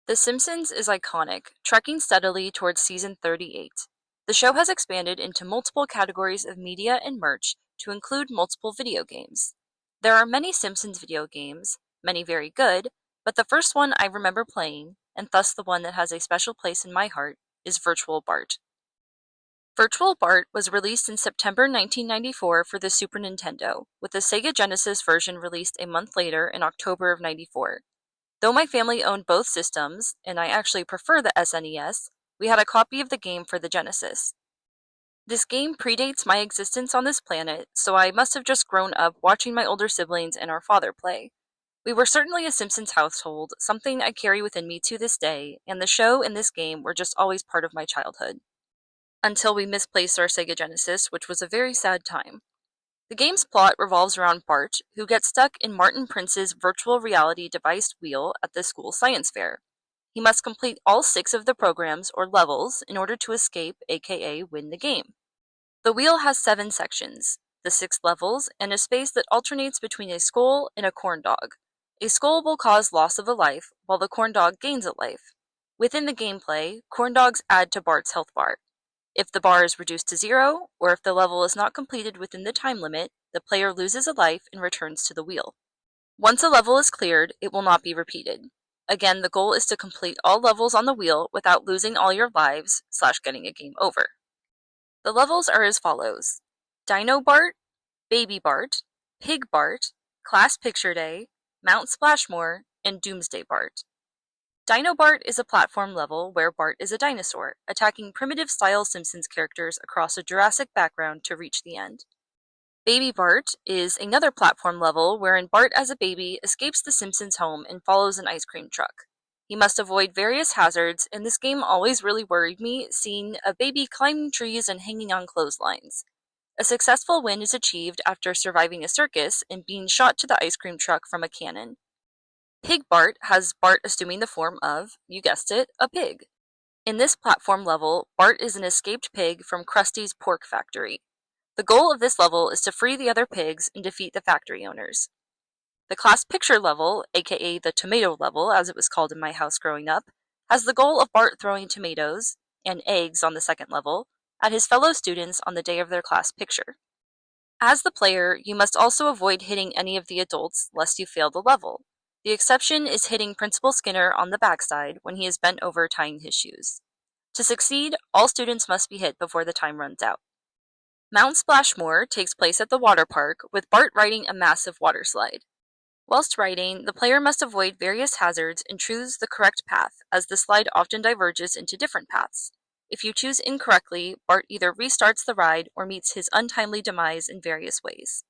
The Simpsons is iconic, trekking steadily towards season 38. The show has expanded into multiple categories of media and merch to include multiple video games. There are many Simpsons video games, many very good, but the first one I remember playing, and thus the one that has a special place in my heart, is Virtual Bart. Virtual Bart was released in September 1994 for the Super Nintendo, with the Sega Genesis version released a month later in October of '94. Though my family owned both systems, and I actually prefer the SNES, we had a copy of the game for the Genesis. This game predates my existence on this planet, so I must have just grown up watching my older siblings and our father play. We were certainly a Simpsons household, something I carry within me to this day, and the show and this game were just always part of my childhood. Until we misplaced our Sega Genesis, which was a very sad time. The game's plot revolves around Bart, who gets stuck in Martin Prince's virtual reality device wheel at the school science fair. He must complete all 6 of the programs, or levels, in order to escape, aka win the game. The wheel has 7 sections, the 6 levels, and a space that alternates between a skull and a corn dog. A skull will cause loss of a life, while the corn dog gains a life. Within the gameplay, corn dogs add to Bart's health bar. If the bar is reduced to 0, or if the level is not completed within the time limit, the player loses a life and returns to the wheel. Once a level is cleared, it will not be repeated. Again, the goal is to complete all levels on the wheel without losing all your lives / getting a game over. The levels are as follows: Dino Bart, Baby Bart, Pig Bart, Class Picture Day, Mount Splashmore, and Doomsday Bart. Dino Bart is a platform level where Bart is a dinosaur, attacking primitive-style Simpsons characters across a Jurassic background to reach the end. Baby Bart is another platform level wherein Bart as a baby escapes the Simpsons' home and follows an ice cream truck. He must avoid various hazards, and this game always really worried me, seeing a baby climbing trees and hanging on clotheslines. A successful win is achieved after surviving a circus and being shot to the ice cream truck from a cannon. Pig Bart has Bart assuming the form of, you guessed it, a pig. In this platform level, Bart is an escaped pig from Krusty's pork factory. The goal of this level is to free the other pigs and defeat the factory owners. The class picture level, aka the tomato level as it was called in my house growing up, has the goal of Bart throwing tomatoes, and eggs on the second level, at his fellow students on the day of their class picture. As the player, you must also avoid hitting any of the adults lest you fail the level. The exception is hitting Principal Skinner on the backside when he is bent over tying his shoes. To succeed, all students must be hit before the time runs out. Mount Splashmore takes place at the water park, with Bart riding a massive water slide. Whilst riding, the player must avoid various hazards and choose the correct path, as the slide often diverges into different paths. If you choose incorrectly, Bart either restarts the ride or meets his untimely demise in various ways.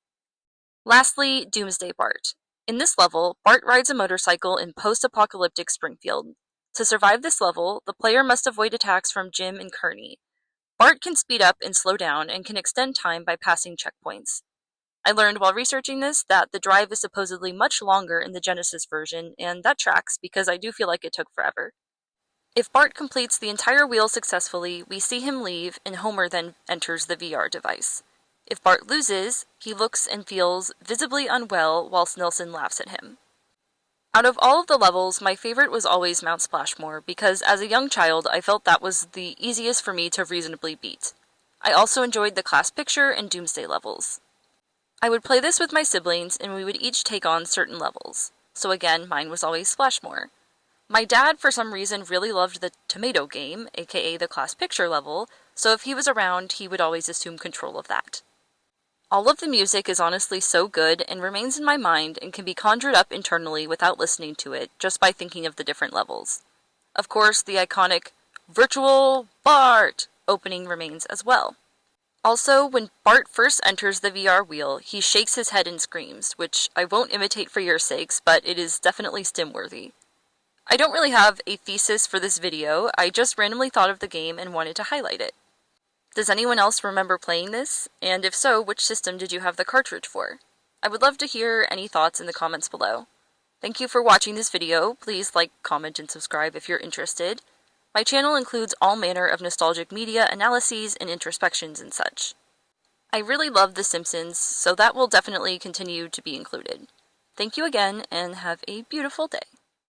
Lastly, Doomsday Bart. In this level, Bart rides a motorcycle in post-apocalyptic Springfield. To survive this level, the player must avoid attacks from Jim and Kearney. Bart can speed up and slow down and can extend time by passing checkpoints. I learned while researching this that the drive is supposedly much longer in the Genesis version, and that tracks because I do feel like it took forever. If Bart completes the entire wheel successfully, we see him leave, and Homer then enters the VR device. If Bart loses, he looks and feels visibly unwell whilst Nelson laughs at him. Out of all of the levels, my favorite was always Mount Splashmore because as a young child I felt that was the easiest for me to reasonably beat. I also enjoyed the class picture and Doomsday levels. I would play this with my siblings and we would each take on certain levels, so again mine was always Splashmore. My dad for some reason really loved the tomato game, aka the class picture level, so if he was around he would always assume control of that. All of the music is honestly so good and remains in my mind and can be conjured up internally without listening to it, just by thinking of the different levels. Of course, the iconic Virtual Bart opening remains as well. Also, when Bart first enters the VR wheel, he shakes his head and screams, which I won't imitate for your sakes, but it is definitely stim-worthy. I don't really have a thesis for this video, I just randomly thought of the game and wanted to highlight it. Does anyone else remember playing this? And if so, which system did you have the cartridge for? I would love to hear any thoughts in the comments below. Thank you for watching this video. Please like, comment, and subscribe if you're interested. My channel includes all manner of nostalgic media analyses and introspections and such. I really love The Simpsons, so that will definitely continue to be included. Thank you again, and have a beautiful day.